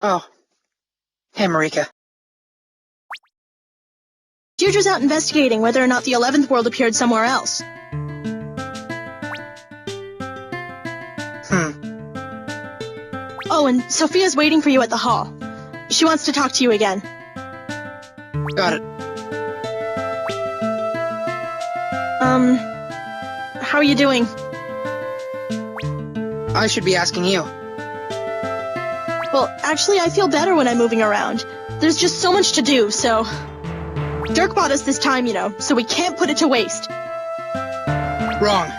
Oh. Hey, Marika. Deirdre's out investigating whether or not the 11th world appeared somewhere else. Oh, and Sophia's waiting for you at the hall. She wants to talk to you again. Got it. How are you doing? I should be asking you. Well, actually, I feel better when I'm moving around. There's just so much to do, so... Dirk bought us this time, you know, so we can't put it to waste. Wrong.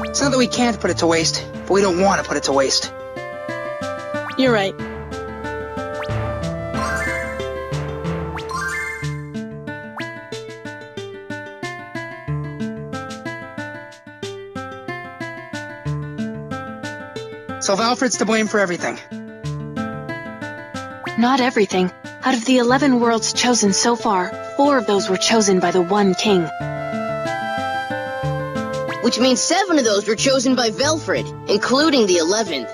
It's not that we can't put it to waste, but we don't want to put it to waste. You're right. So Valfred's to blame for everything. Not everything. Out of the 11 worlds chosen so far, 4 of those were chosen by the one king. Which means 7 of those were chosen by Valfred, including the 11th.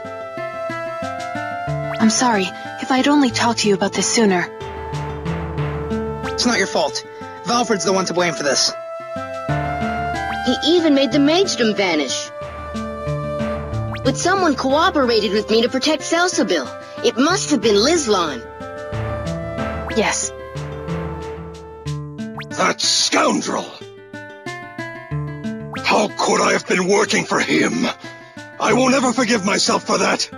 I'm sorry. If I'd only talked to you about this sooner. It's not your fault. Valfred's the one to blame for this. He even made the magedom vanish. But someone cooperated with me to protect Salsabil. It must have been Lizlan. Yes. That scoundrel! How could I have been working for him? I will never forgive myself for that.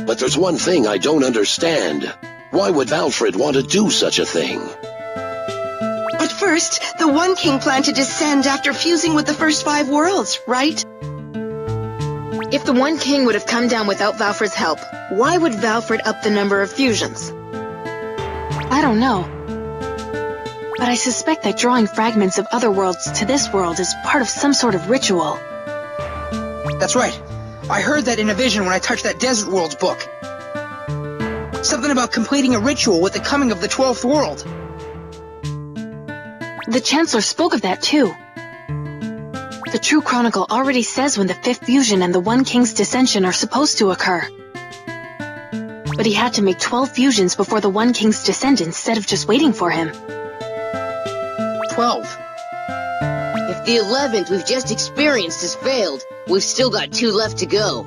But there's one thing I don't understand. Why would Valfred want to do such a thing? At first, the One King planned to descend after fusing with the first 5 worlds, right? If the One King would have come down without Valfred's help, why would Valfred up the number of fusions? I don't know. But I suspect that drawing fragments of other worlds to this world is part of some sort of ritual. That's right. I heard that in a vision when I touched that Desert Worlds book. Something about completing a ritual with the coming of the 12th world. The Chancellor spoke of that too. The True Chronicle already says when the 5th fusion and the One King's dissension are supposed to occur. But he had to make 12 fusions before the One King's descent instead of just waiting for him. 12. If the 11th we've just experienced has failed, we've still got 2 left to go.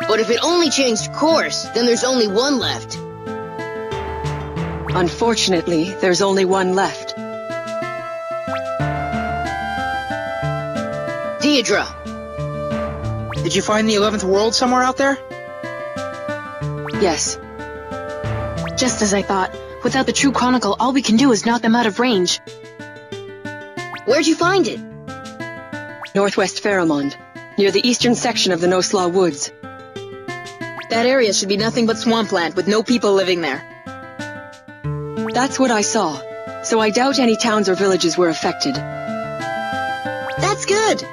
But if it only changed course, then there's only 1 left. Unfortunately, there's only 1 left. Deirdre. Did you find the 11th world somewhere out there? Yes. Just as I thought. Without the True Chronicle, all we can do is knock them out of range. Where'd you find it? Northwest Pheromond, near the eastern section of the No-Slaw Woods. That area should be nothing but swampland with no people living there. That's what I saw, so I doubt any towns or villages were affected. That's good.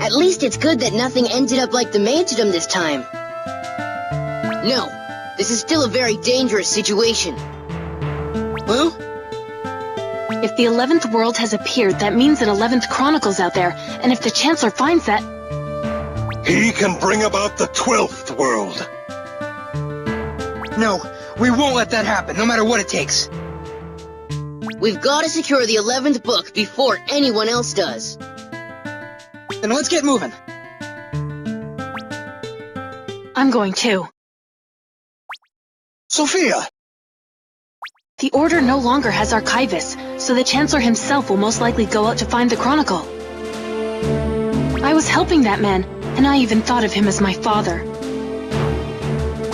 At least it's good that nothing ended up like the Magedom this time. No, this is still a very dangerous situation. Lou? If the 11th world has appeared, that means an 11th Chronicle's out there, and if the Chancellor finds that... He can bring about the 12th world. No, we won't let that happen, no matter what it takes. We've got to secure the 11th book before anyone else does. Then let's get moving. I'm going too. Sophia! The Order no longer has archivists, so the Chancellor himself will most likely go out to find the Chronicle. I was helping that man, and I even thought of him as my father.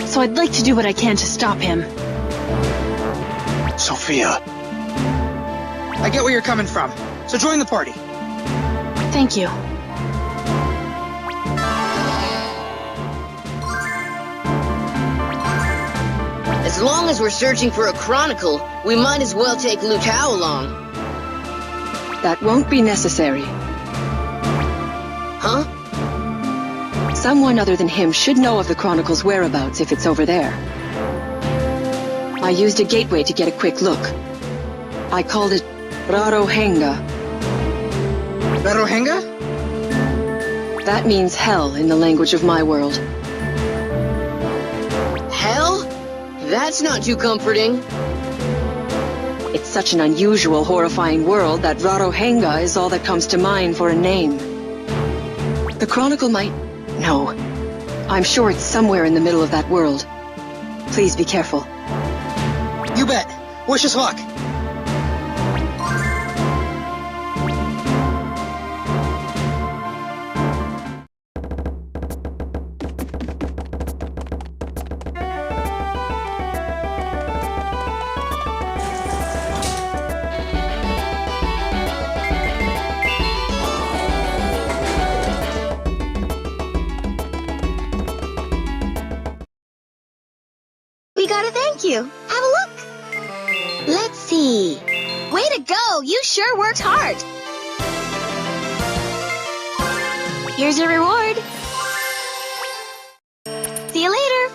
So I'd like to do what I can to stop him. Sophia. I get where you're coming from, so join the party. Thank you. As long as we're searching for a Chronicle, we might as well take Liu Tao along. That won't be necessary. Huh? Someone other than him should know of the Chronicle's whereabouts if it's over there. I used a gateway to get a quick look. I called it Rarohenga. Rarohenga? That means hell in the language of my world. Hell? That's not too comforting. It's such an unusual, horrifying world that Rarohenga is all that comes to mind for a name. The Chronicle might... No. I'm sure it's somewhere in the middle of that world. Please be careful. You bet. Wish us luck. We gotta thank you. Have a look. Let's see. Way to go! You sure worked hard. Here's your reward. See you later.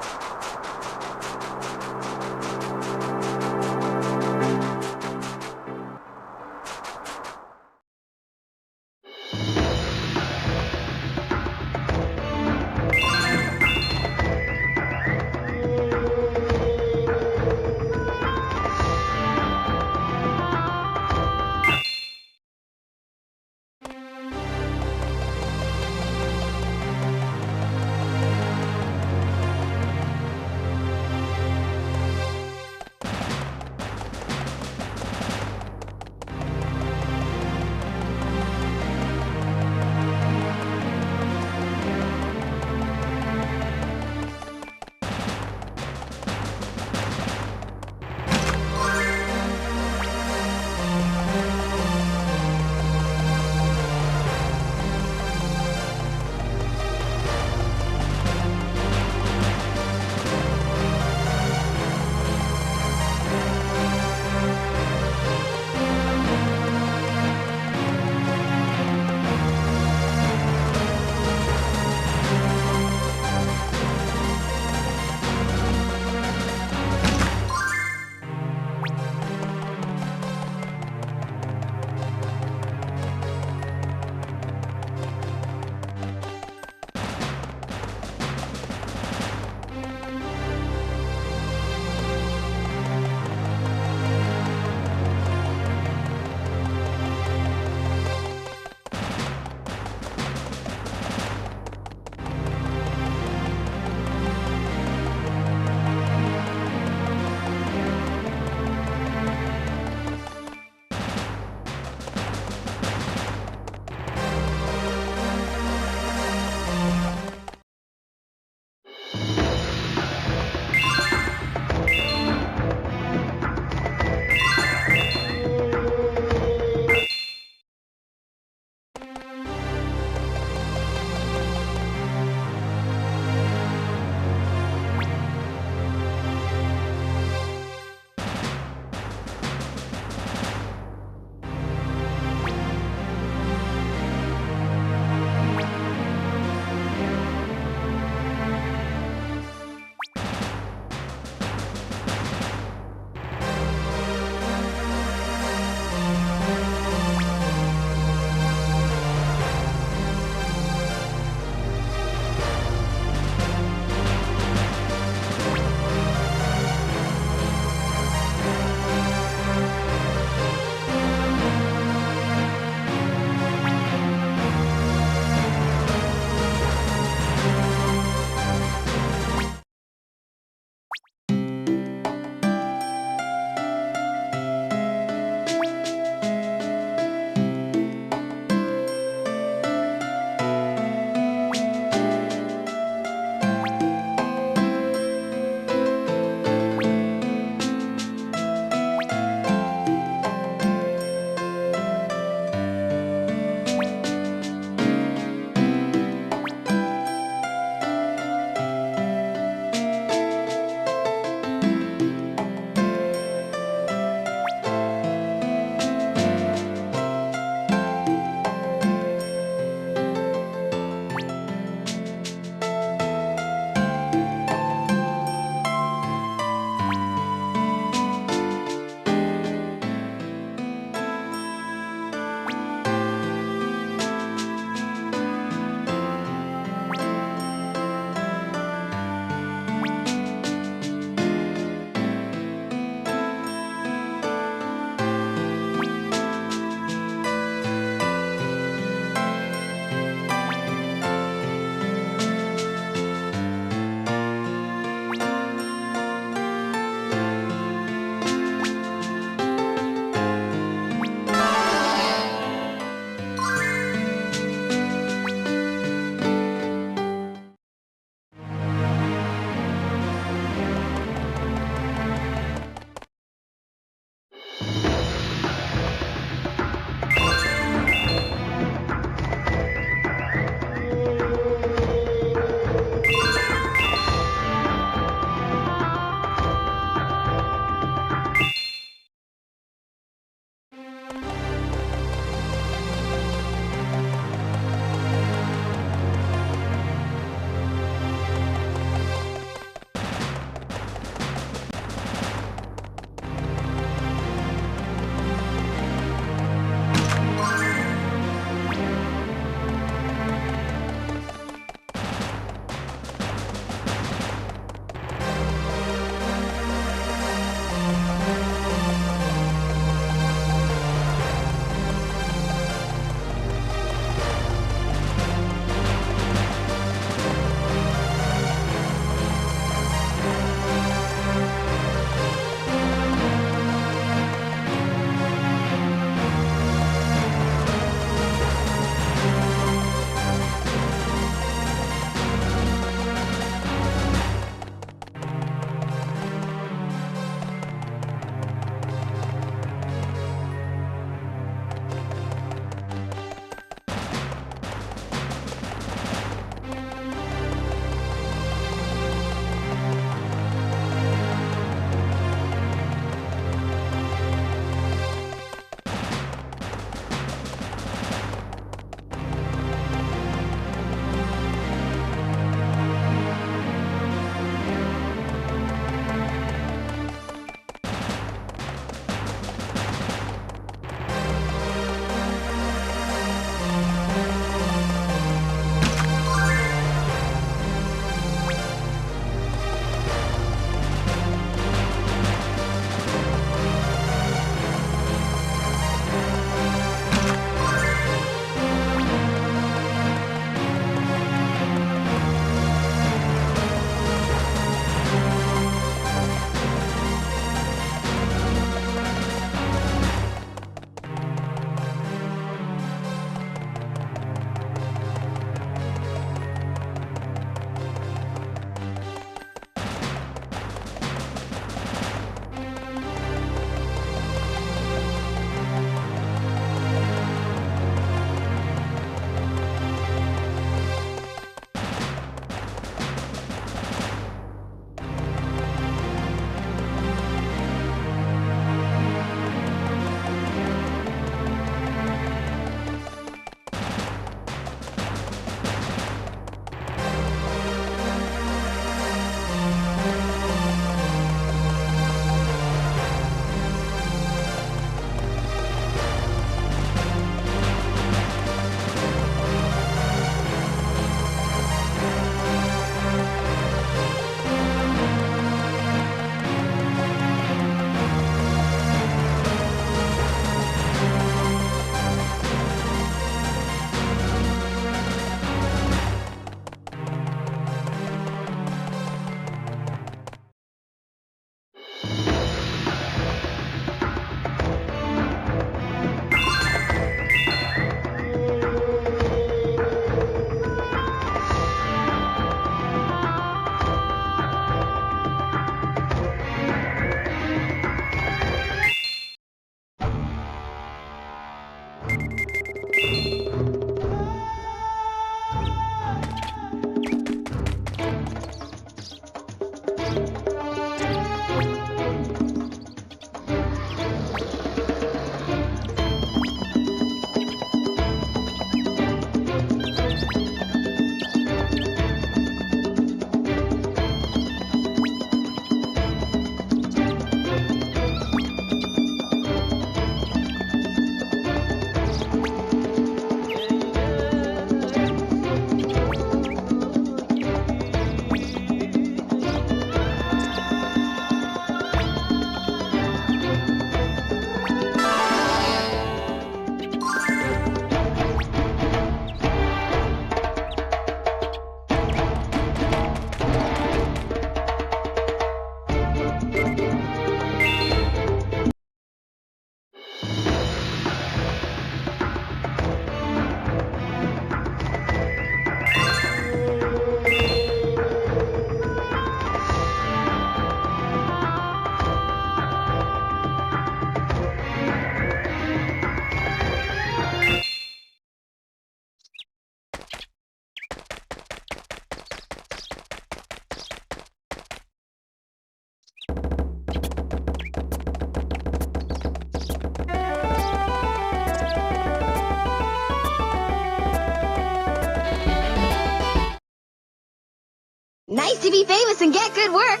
Nice to be famous and get good work.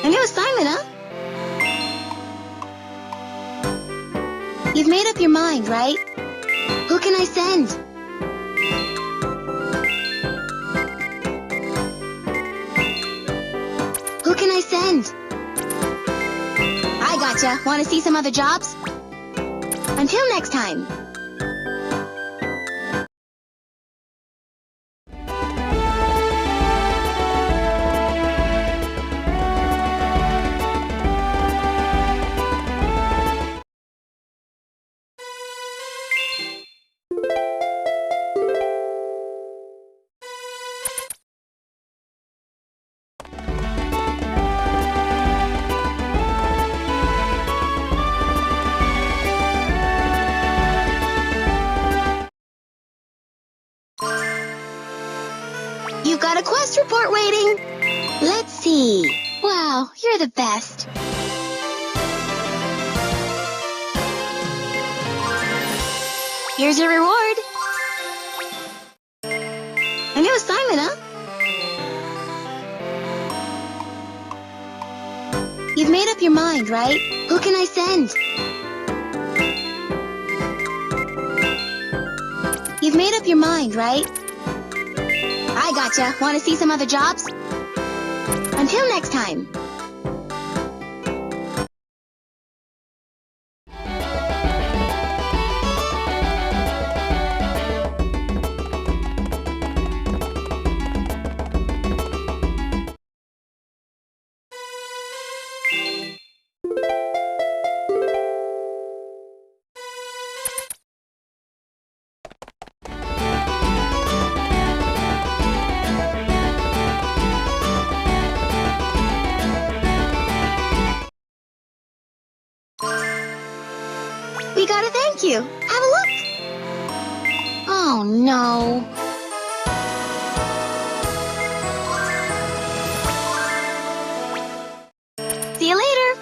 A new assignment, huh? You've made up your mind, right? Who can I send? Who can I send? I gotcha. Want to see some other jobs? Until next time. You've got a quest report waiting. Let's see. Wow, you're the best. Here's your reward. A new assignment, huh? You've made up your mind, right? Who can I send? You've made up your mind, right? I gotcha. Want to see some other jobs? Until next time. We gotta thank you. Have a look. Oh, no. See you later.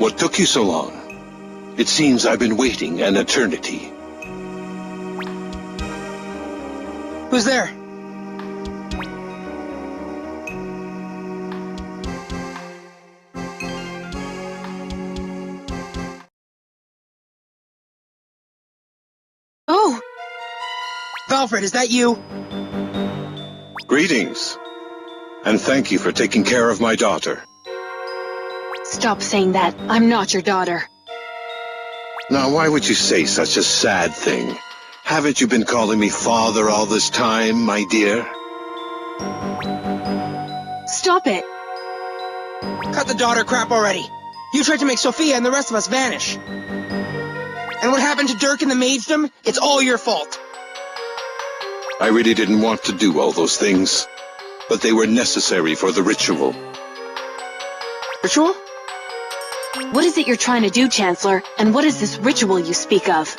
What took you so long? It seems I've been waiting an eternity. Who's there? Oh! Valfred, is that you? Greetings. And thank you for taking care of my daughter. Stop saying that. I'm not your daughter. Now, why would you say such a sad thing? Haven't you been calling me father all this time, my dear? Stop it. Cut the daughter crap already. You tried to make Sophia and the rest of us vanish. And what happened to Dirk and the magedom? It's all your fault. I really didn't want to do all those things, but they were necessary for the ritual. Ritual? What is it you're trying to do, Chancellor? And what is this ritual you speak of?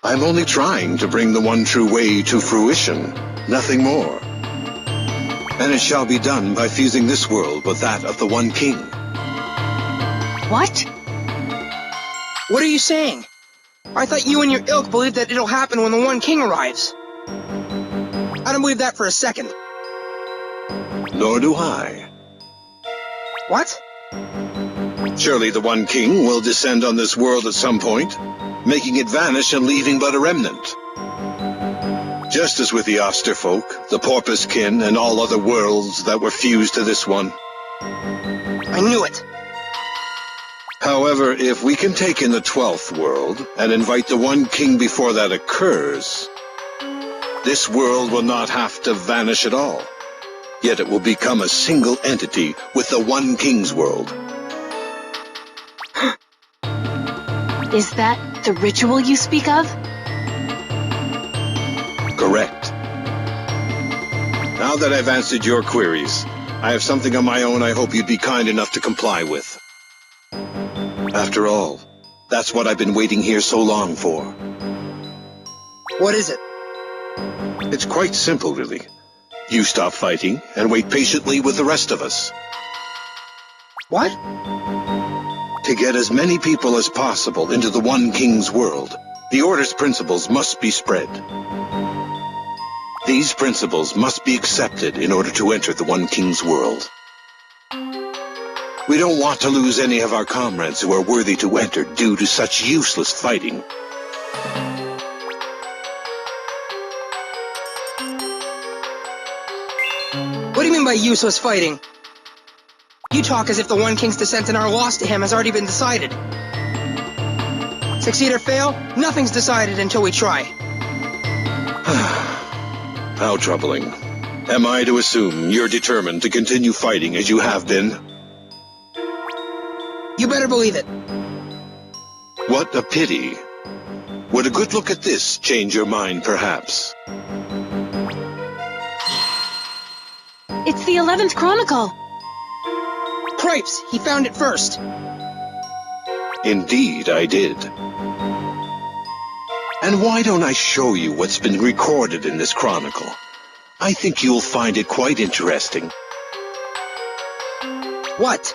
I'm only trying to bring the one true way to fruition, nothing more. And it shall be done by fusing this world with that of the One King. What? What are you saying? I thought you and your ilk believed that it'll happen when the One King arrives. I don't believe that for a second. Nor do I. What? Surely the One King will descend on this world at some point, making it vanish and leaving but a remnant. Just as with the Osterfolk, the Porpoise Kin, and all other worlds that were fused to this one. I knew it. However, if we can take in the 12th world and invite the One King before that occurs, this world will not have to vanish at all. Yet it will become a single entity with the One King's world. Is that the ritual you speak of? Correct. Now that I've answered your queries, I have something of my own I hope you'd be kind enough to comply with. After all, that's what I've been waiting here so long for. What is it? It's quite simple, really. You stop fighting and wait patiently with the rest of us. What? To get as many people as possible into the One King's world, the Order's principles must be spread. These principles must be accepted in order to enter the One King's world. We don't want to lose any of our comrades who are worthy to enter due to such useless fighting. What do you mean by useless fighting? You talk as if the One King's descent and our loss to him has already been decided. Succeed or fail, nothing's decided until we try. How troubling. Am I to assume you're determined to continue fighting as you have been? You better believe it. What a pity. Would a good look at this change your mind, perhaps? It's the 11th Chronicle. Cripes, he found it first. Indeed, I did. And why don't I show you what's been recorded in this chronicle? I think you'll find it quite interesting. What?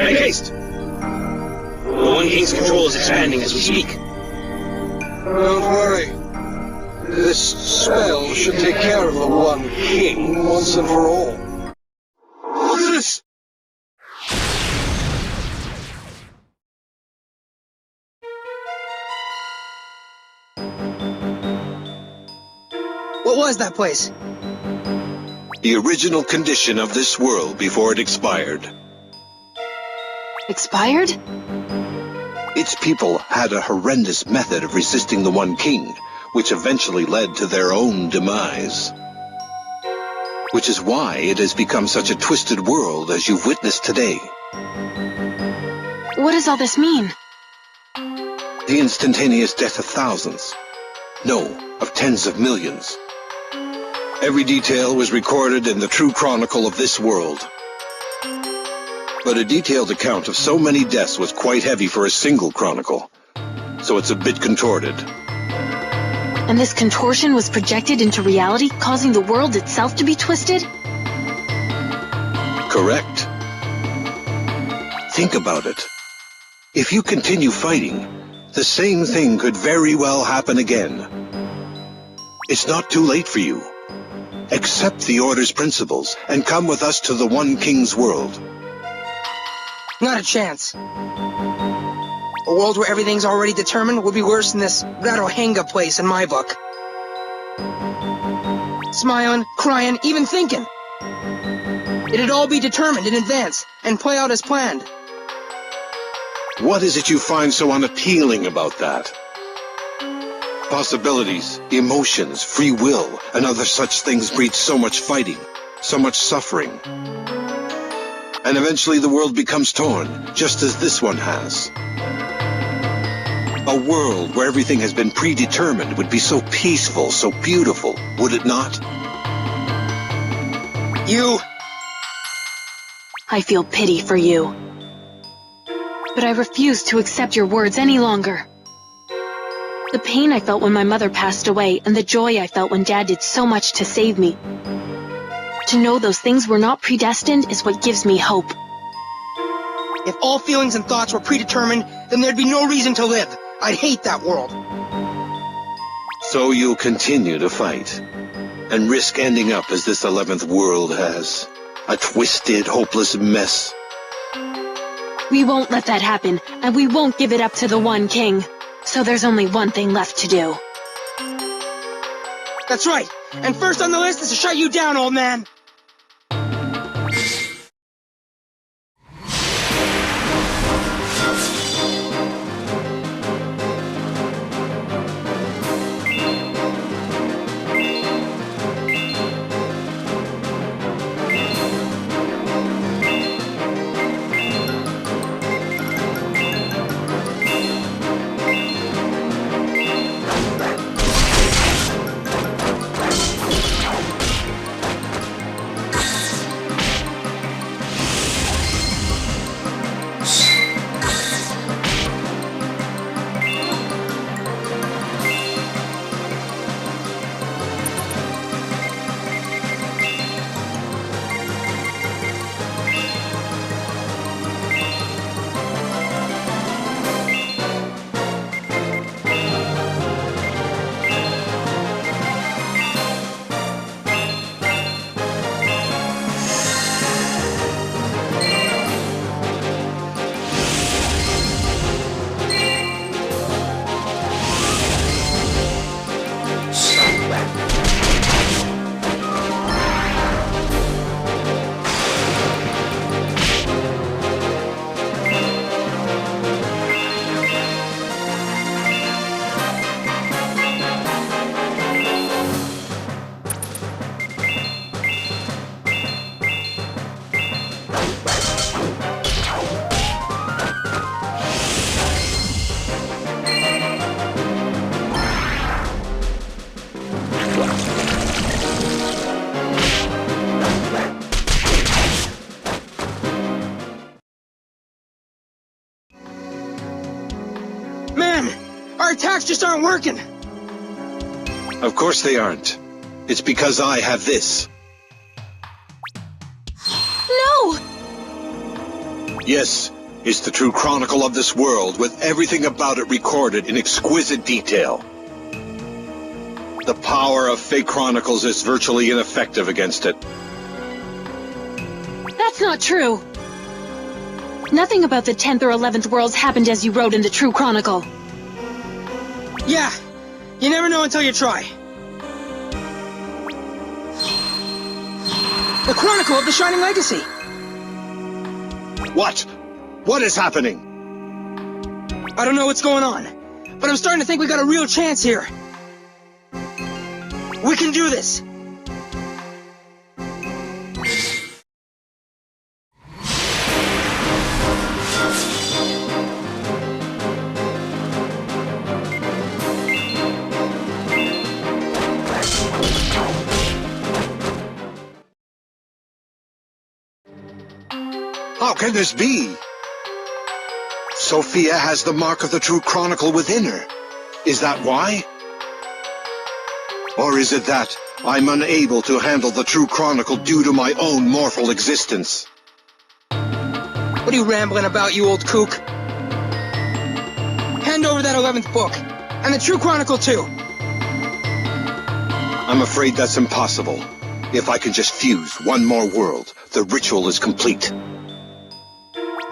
Make haste! The One King's control is expanding as we speak. Don't worry. This spell should take care of the One King once and for all. What's this? What was that place? The original condition of this world before it expired. Expired? Its people had a horrendous method of resisting the One King, which eventually led to their own demise. Which is why it has become such a twisted world as you've witnessed today. What does all this mean? The instantaneous death of thousands. No, of tens of millions. Every detail was recorded in the true chronicle of this world. But a detailed account of so many deaths was quite heavy for a single chronicle, so it's a bit contorted. And this contortion was projected into reality, causing the world itself to be twisted? Correct. Think about it. If you continue fighting, the same thing could very well happen again. It's not too late for you. Accept the Order's principles and come with us to the One King's world. Not a chance. A world where everything's already determined would be worse than this Rarohenga place in my book. Smiling, crying, even thinking. It'd all be determined in advance and play out as planned. What is it you find so unappealing about that? Possibilities, emotions, free will, and other such things breed so much fighting, so much suffering. And eventually the world becomes torn, just as this one has. A world where everything has been predetermined would be so peaceful, so beautiful, would it not? You... I feel pity for you. But I refuse to accept your words any longer. The pain I felt when my mother passed away, and the joy I felt when Dad did so much to save me. To know those things were not predestined is what gives me hope. If all feelings and thoughts were predetermined, then there'd be no reason to live. I'd hate that world. So you'll continue to fight, and risk ending up as this 11th world has. A twisted, hopeless mess. We won't let that happen, and we won't give it up to the One King. So there's only one thing left to do. That's right. And first on the list is to shut you down, old man. Our attacks just aren't working. Of course they aren't. It's because I have this. No! Yes, it's the true chronicle of this world, with everything about it recorded in exquisite detail. The power of fake chronicles is virtually ineffective against it. That's not true. Nothing about the 10th or 11th worlds happened as you wrote in the True Chronicle. Yeah, You never know until you try. The Chronicle of the Shining Legacy. What? What is happening? I don't know what's going on, but I'm starting to think we got a real chance here. We can do this. How can this be? Sophia has the mark of the true Chronicle within her. Is that why? Or is it that I'm unable to handle the true Chronicle due to my own mortal existence? What are you rambling about, you old kook? Hand over that 11th book, and the true Chronicle too. I'm afraid that's impossible. If I can just fuse one more world, the ritual is complete.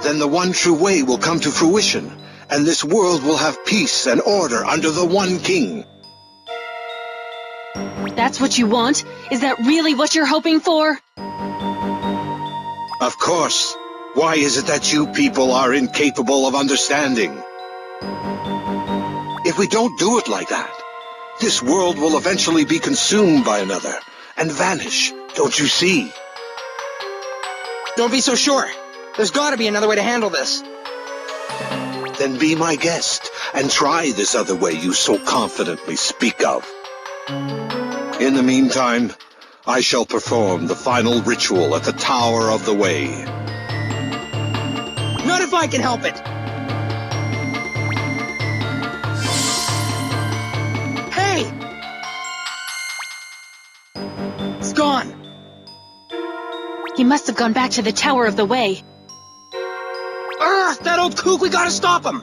Then the one true way will come to fruition, and this world will have peace and order under the one king. That's what you want? Is that really what you're hoping for? Of course. Why is it that you people are incapable of understanding? If we don't do it like that, this world will eventually be consumed by another and vanish, don't you see? Don't be so sure. There's gotta be another way to handle this. Then be my guest and try this other way you so confidently speak of. In the meantime, I shall perform the final ritual at the Tower of the Way. Not if I can help it. Hey! It's gone. He must have gone back to the Tower of the Way. Ugh, that old kook, we gotta stop him!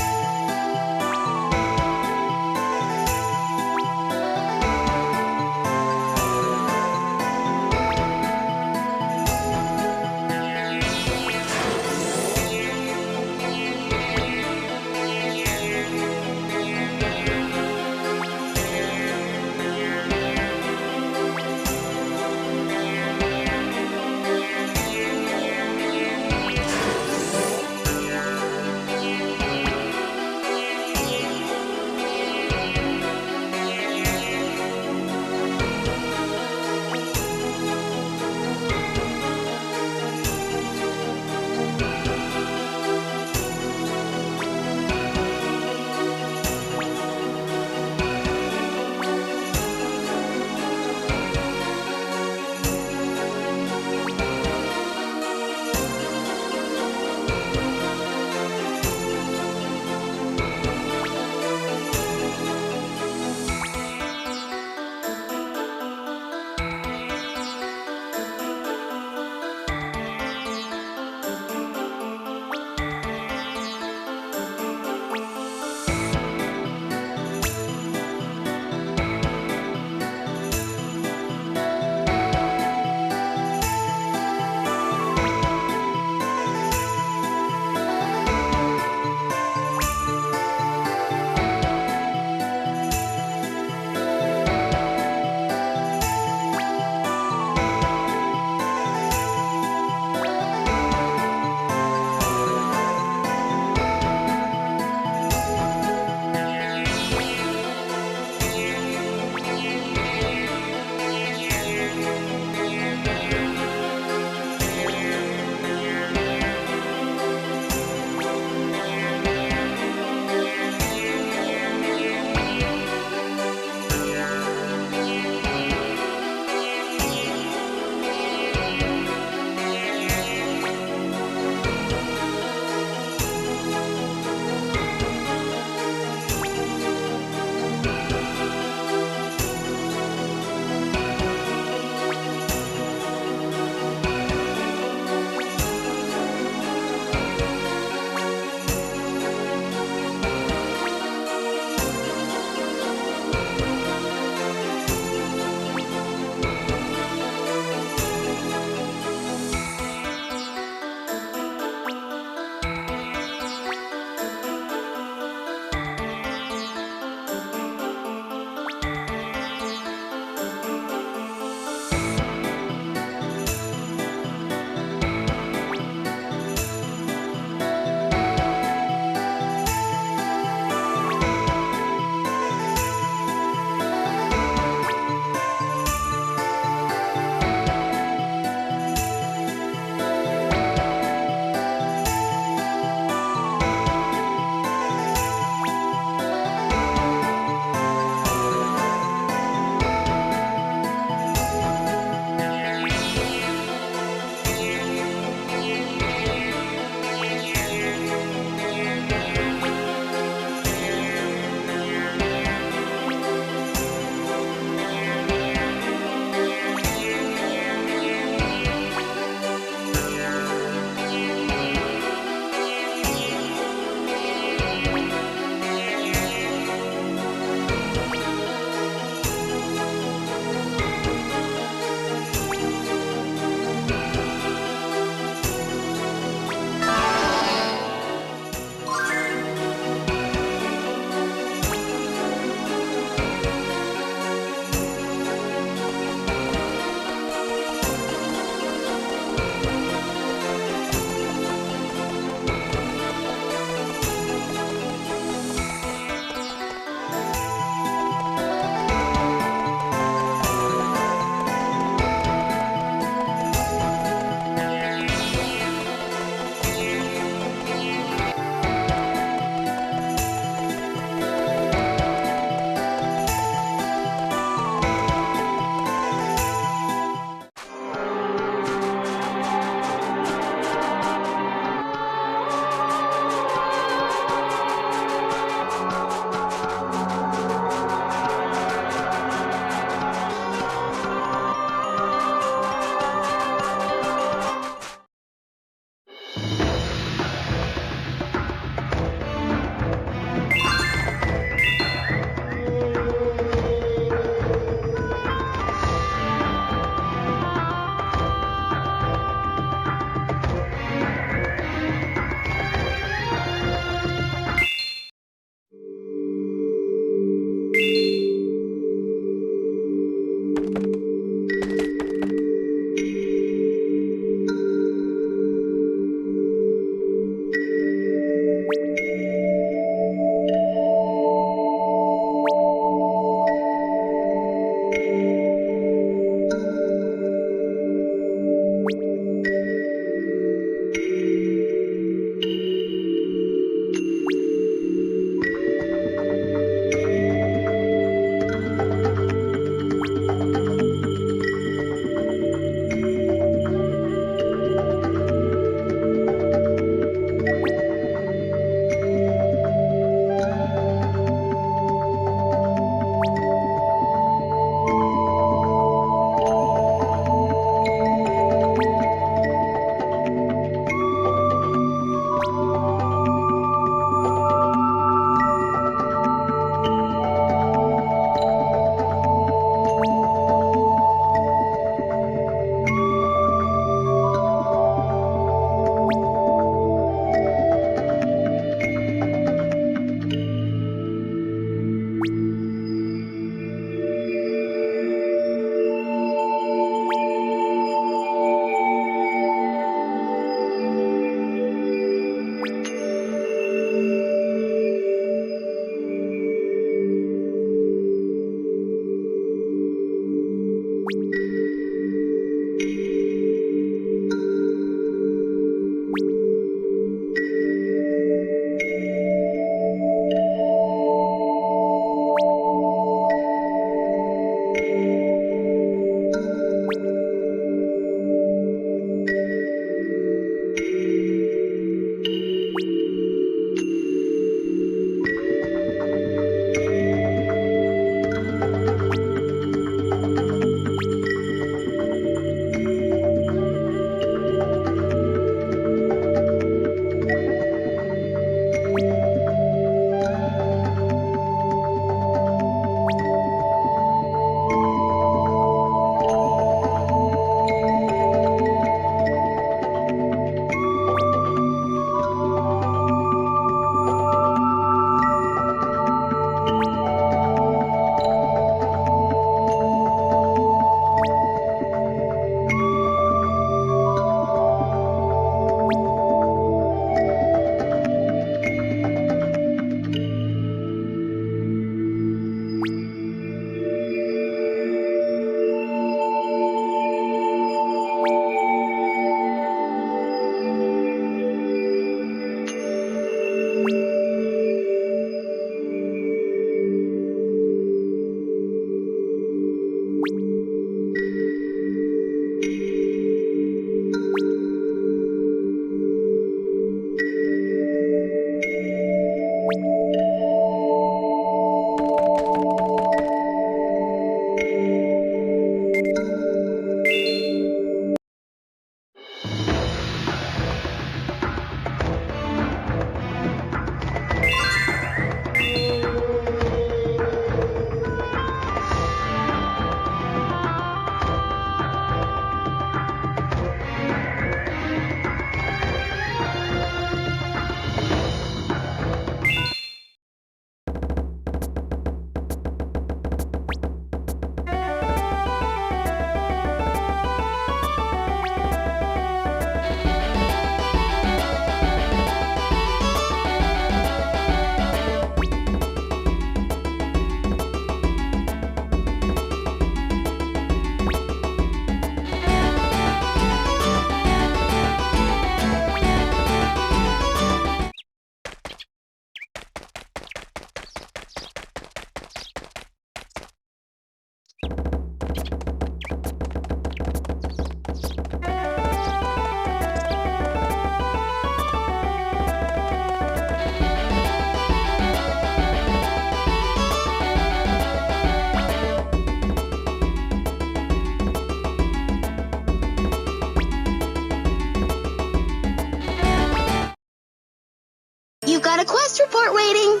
You've got a quest report waiting.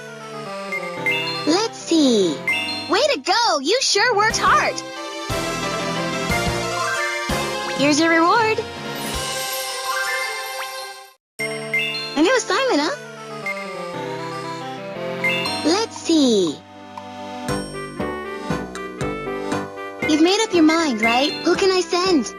Let's see. Way to go! You sure worked hard. Here's your reward. A new assignment, huh? Let's see. You've made up your mind, right? Who can I send?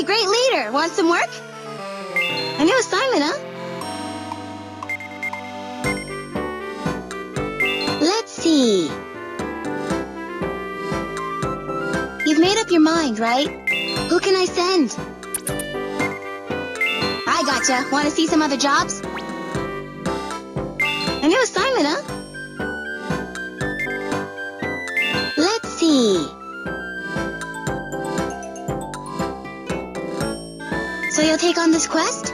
Great leader. Want some work? A new assignment, huh? Let's see. You've made up your mind, right? Who can I send? I gotcha. Want to see some other jobs? A new assignment, huh? Let's see. So you'll take on this quest?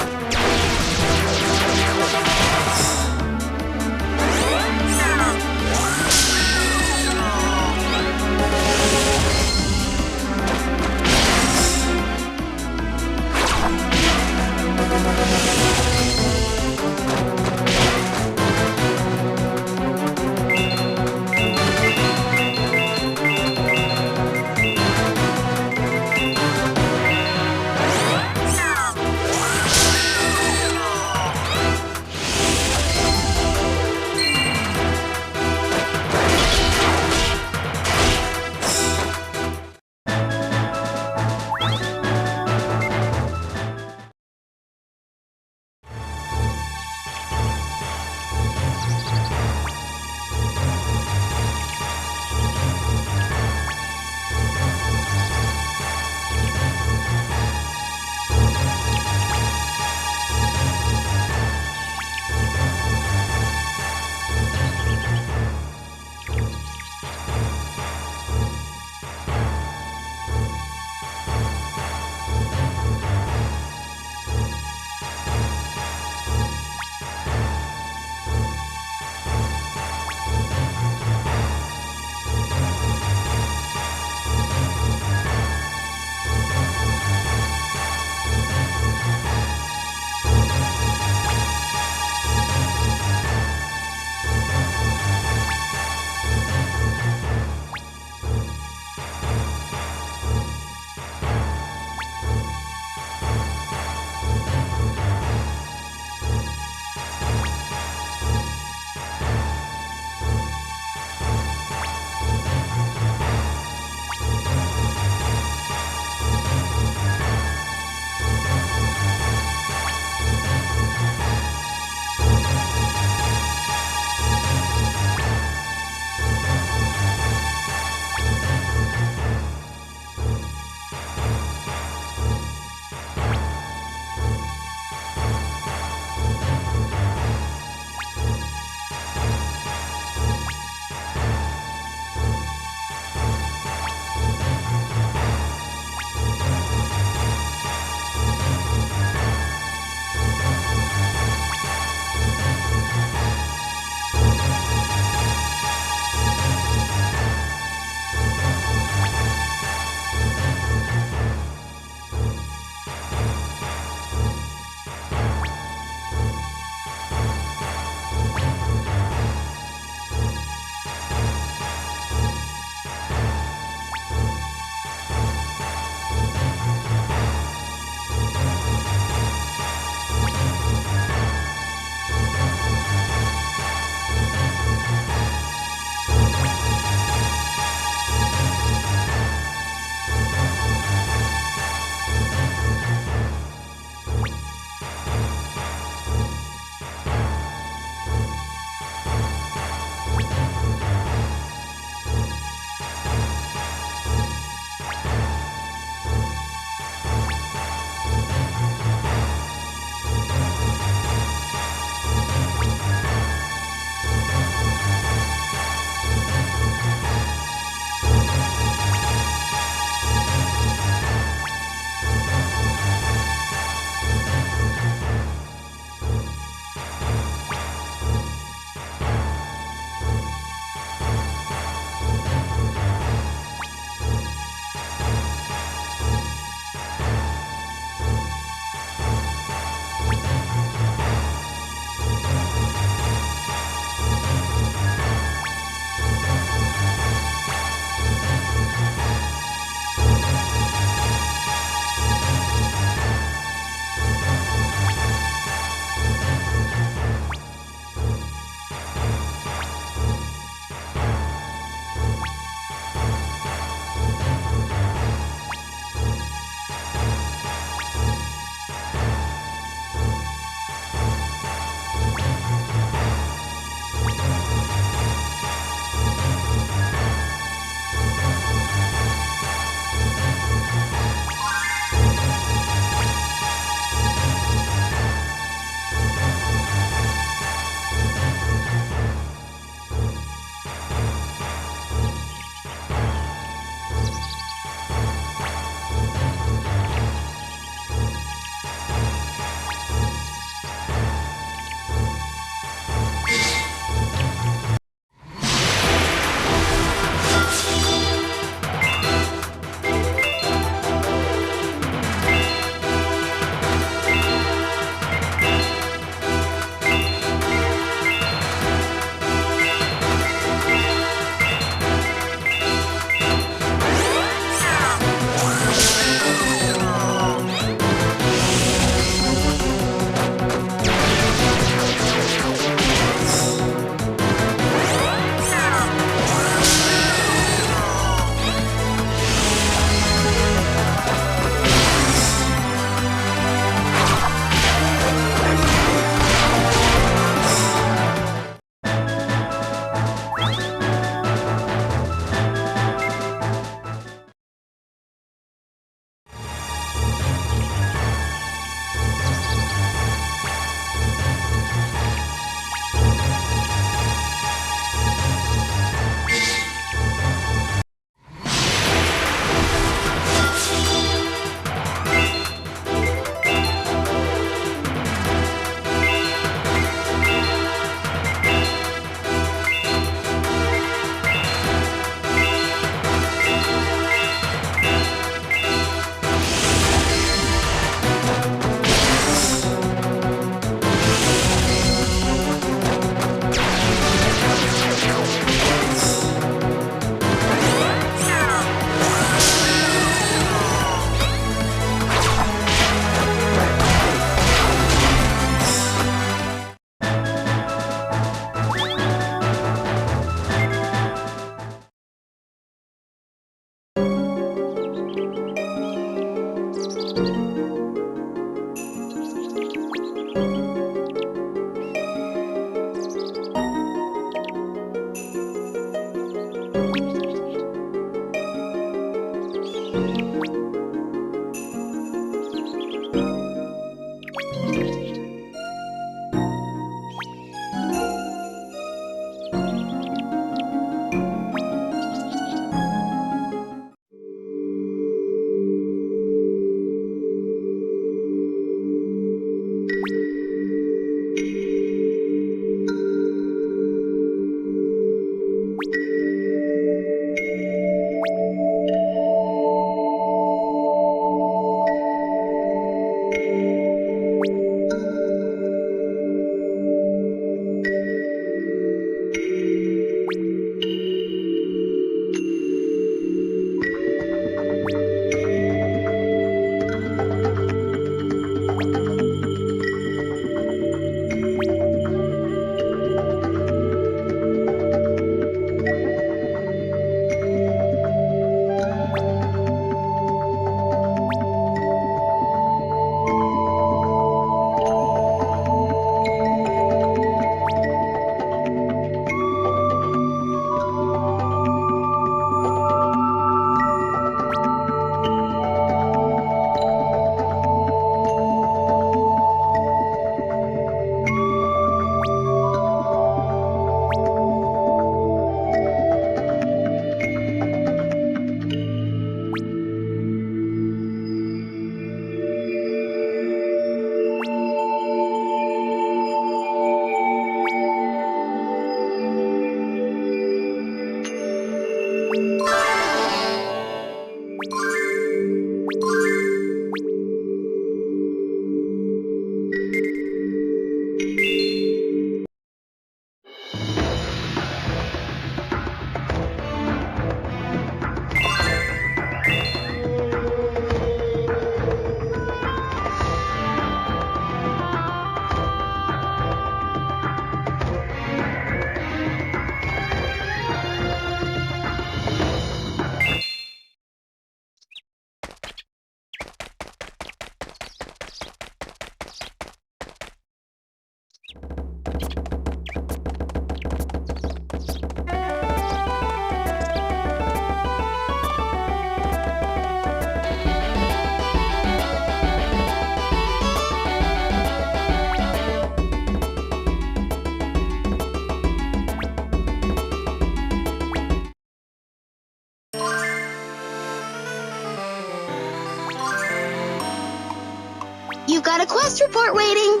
a quest report waiting.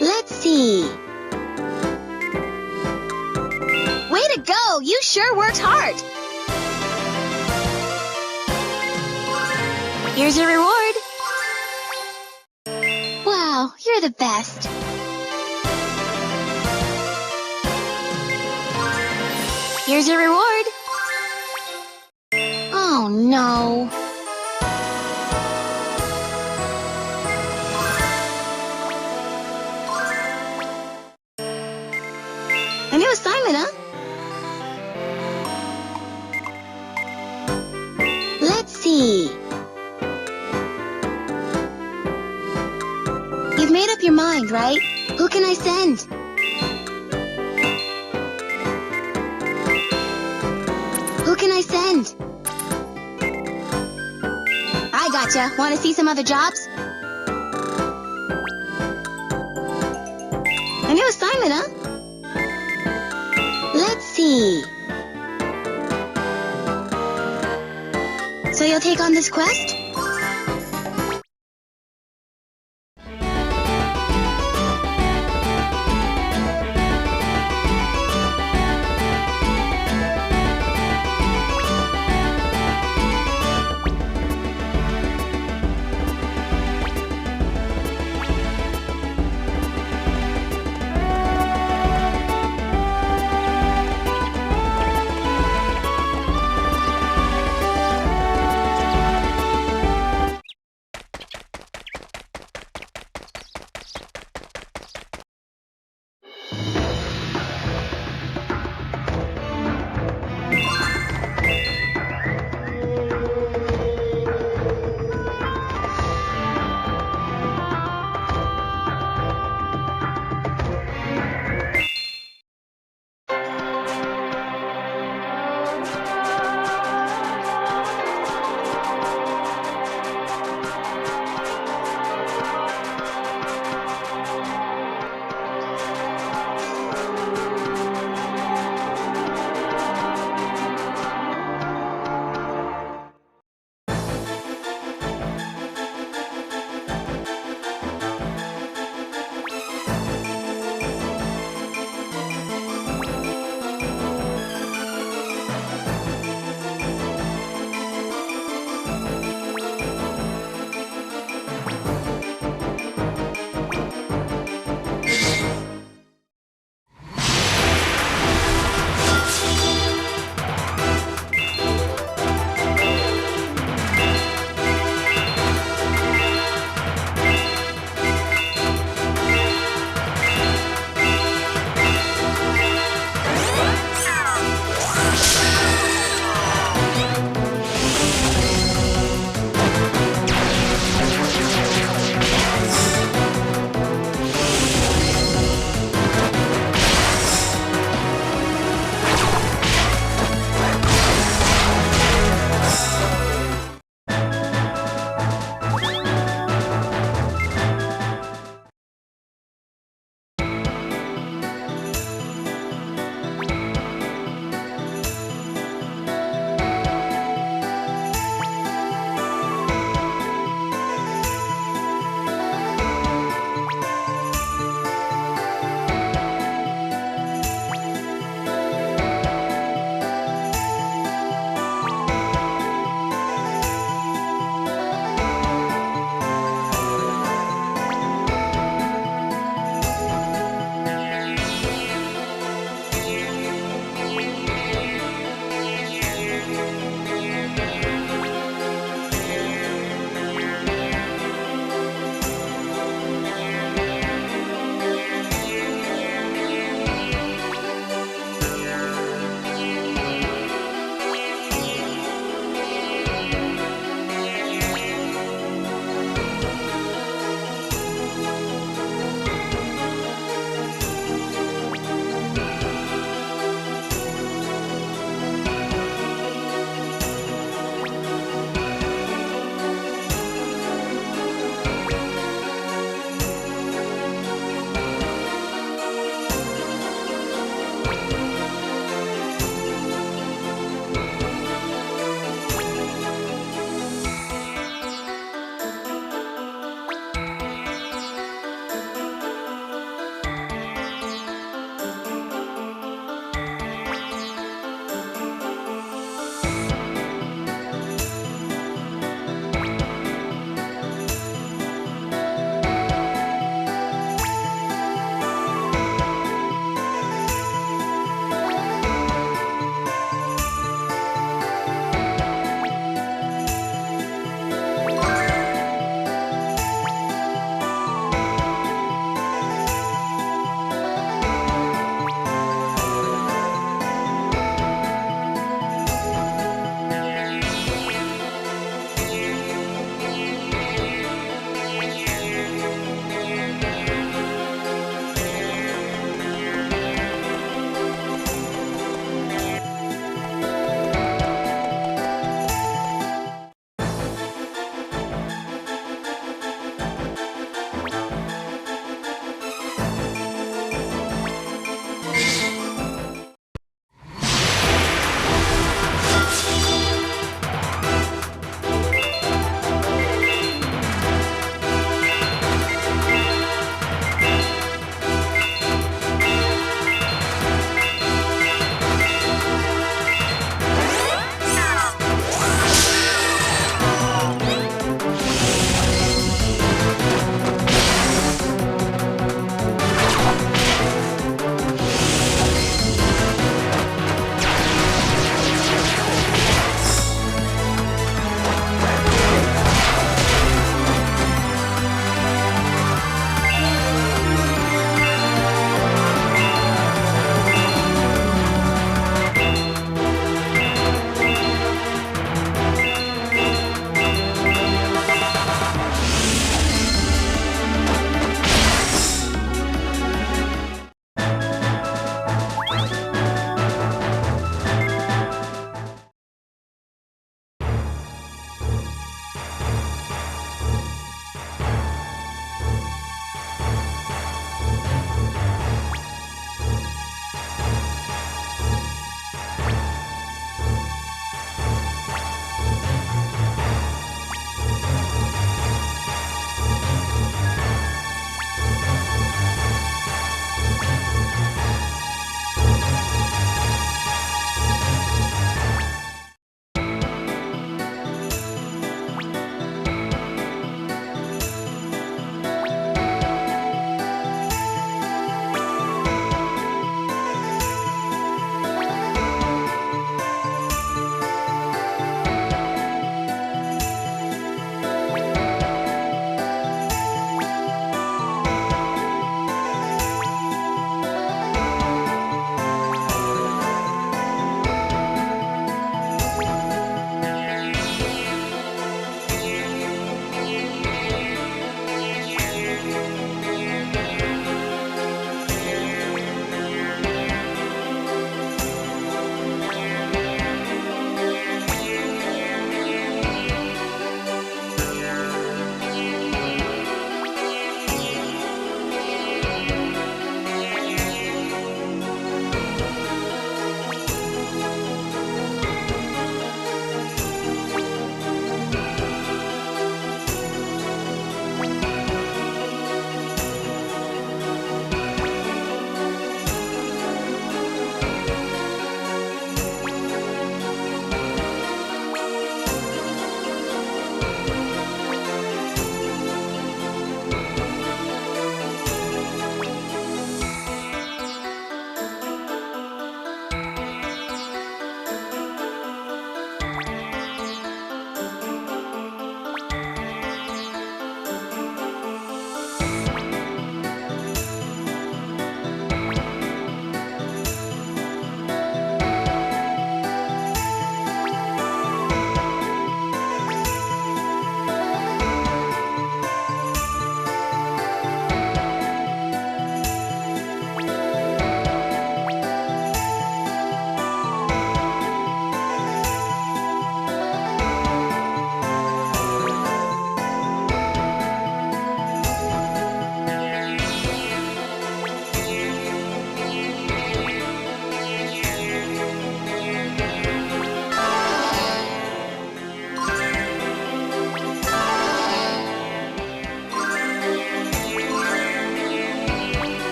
Let's see. Way to go! You sure worked hard. Here's your reward. Wow, you're the best. Here's your reward. Oh no. A new assignment, huh? Let's see. You've made up your mind, right? Who can I send? Who can I send? I gotcha. Want to see some other jobs? A new assignment, huh? Let's see. So you'll take on this quest?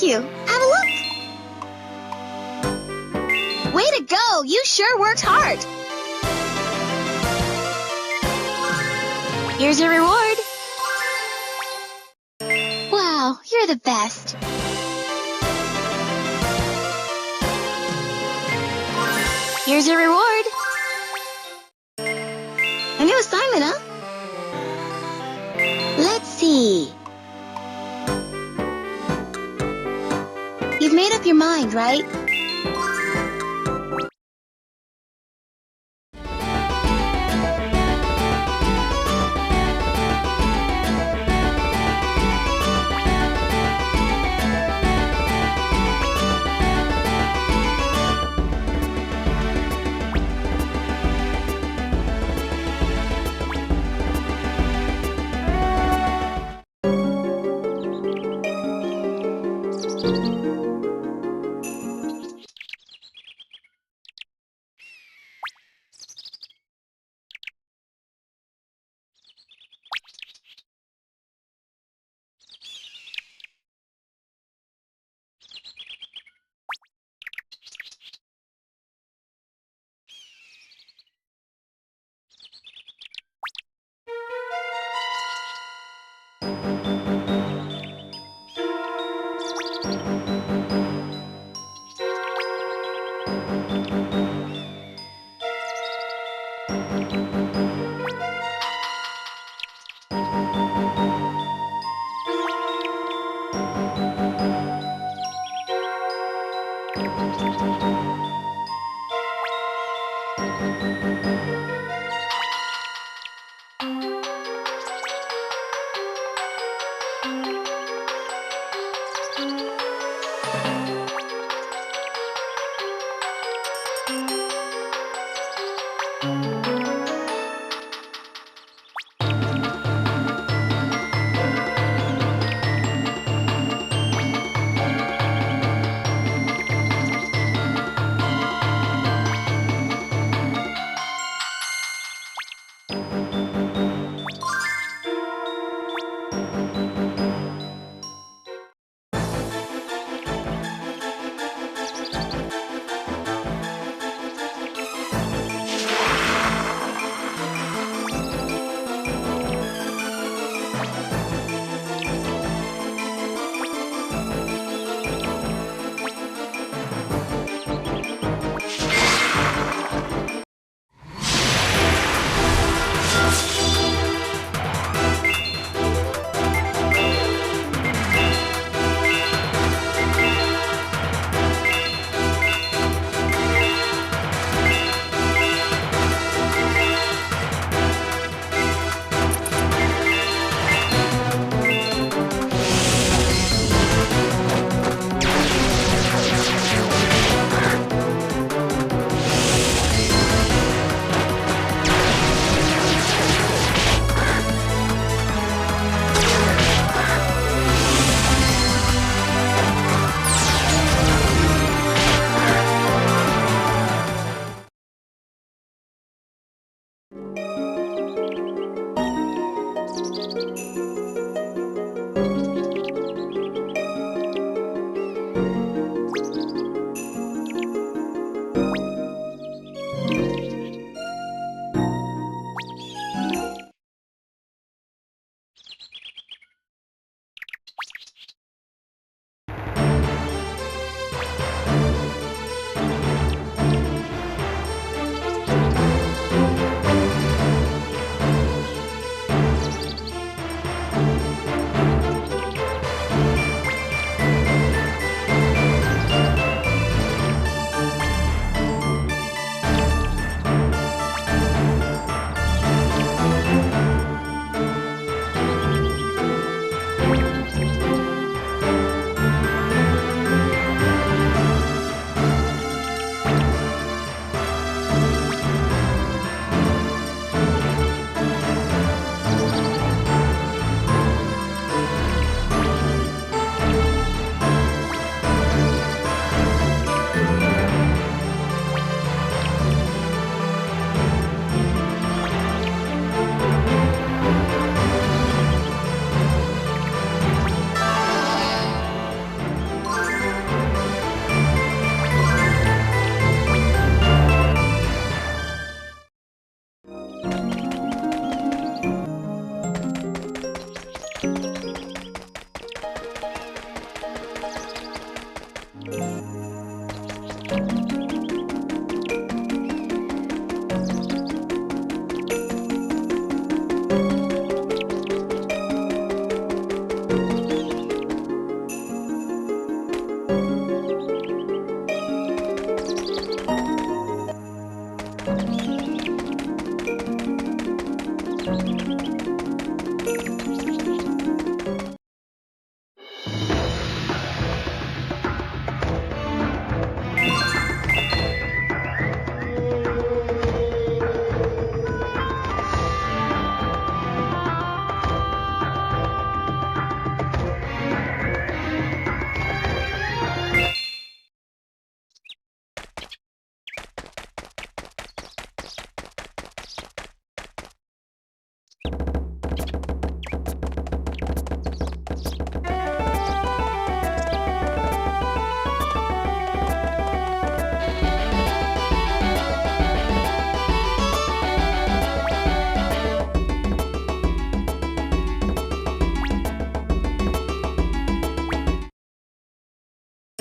you. Have a look. Way to go! You sure worked hard. Here's your reward. Wow, you're the best. Here's your reward. A new assignment, huh? Let's see. You've made up your mind, right?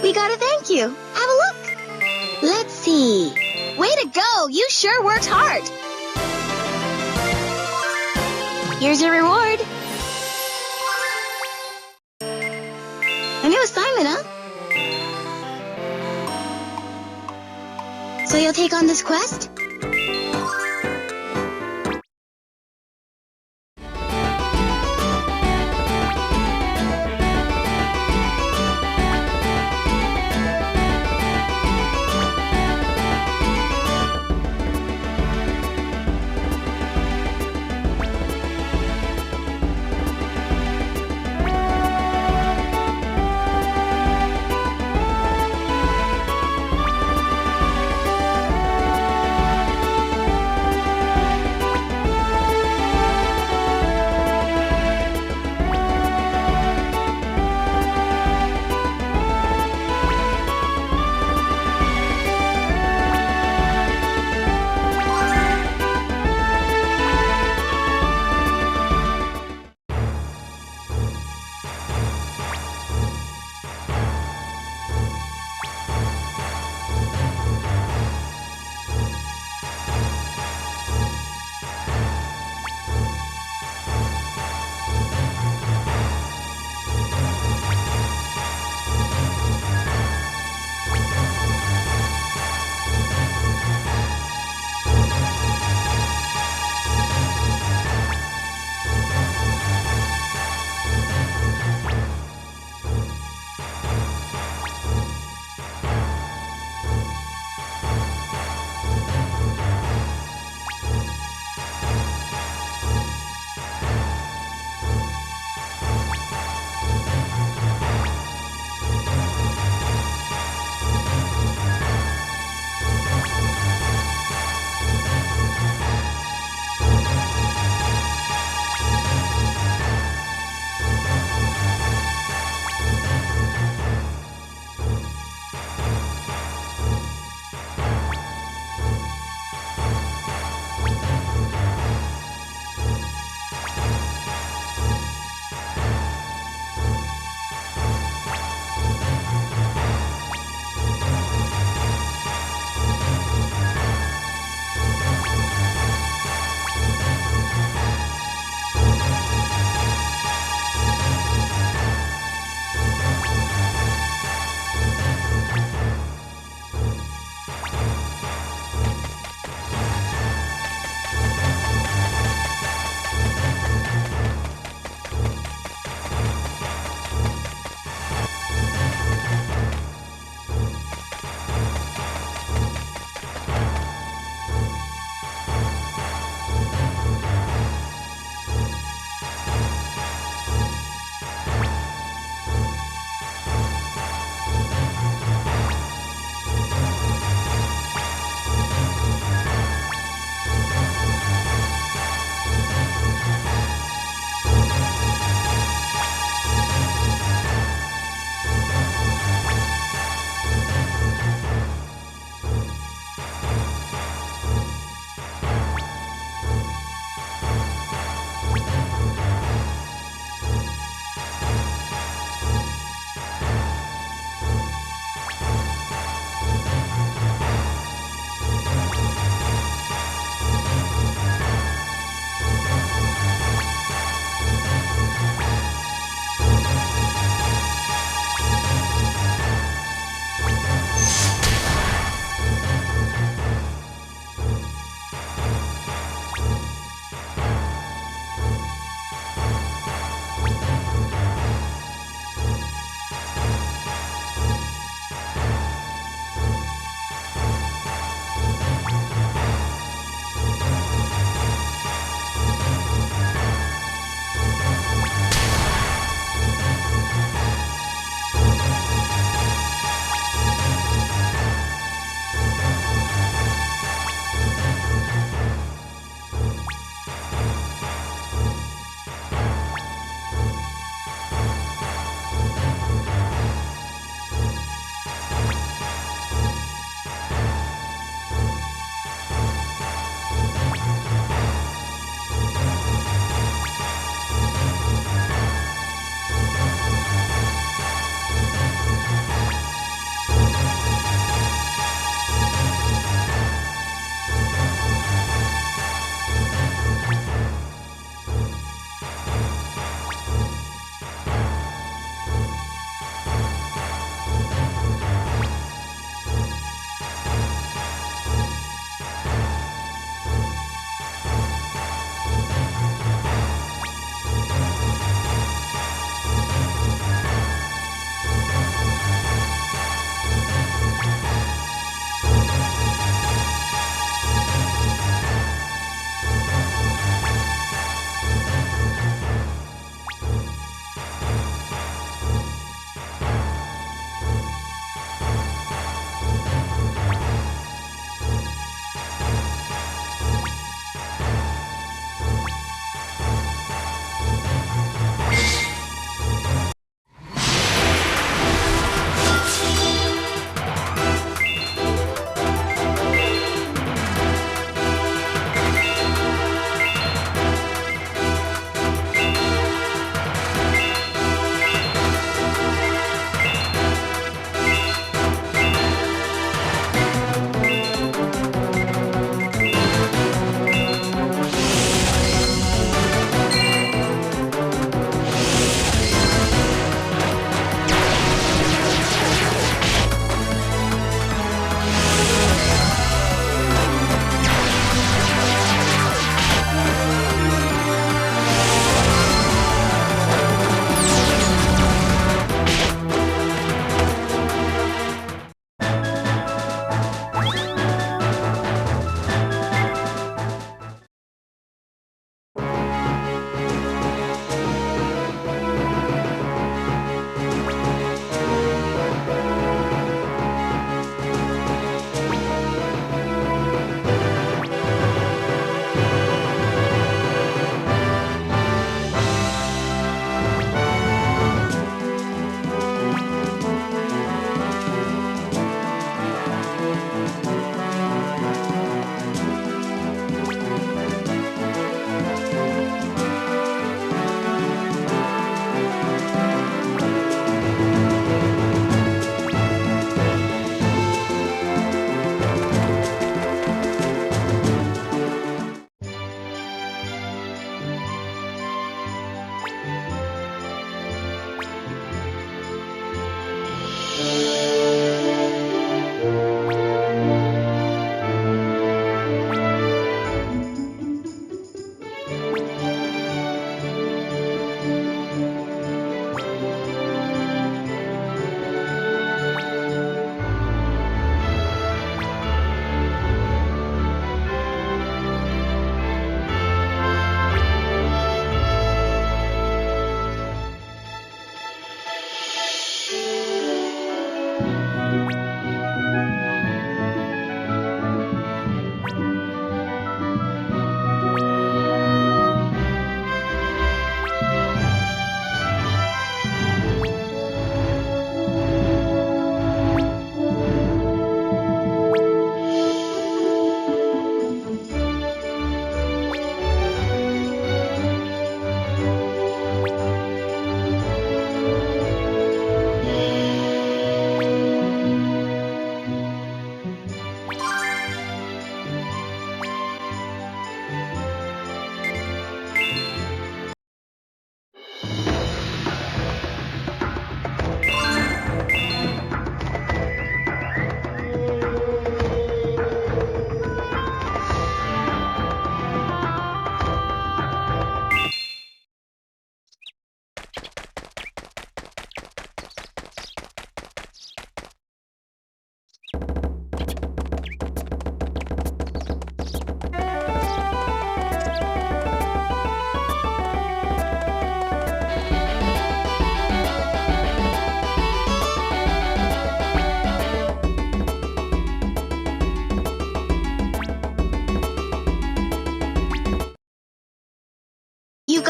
We gotta thank you. Have a look. Let's see. Way to go! You sure worked hard. Here's your reward. A new assignment, huh? So you'll take on this quest?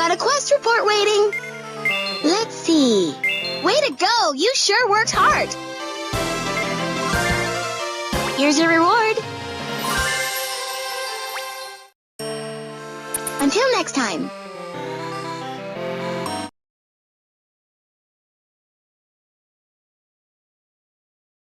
got a quest report waiting. Let's see. Way to go! You sure worked hard. Here's your reward. Until next time.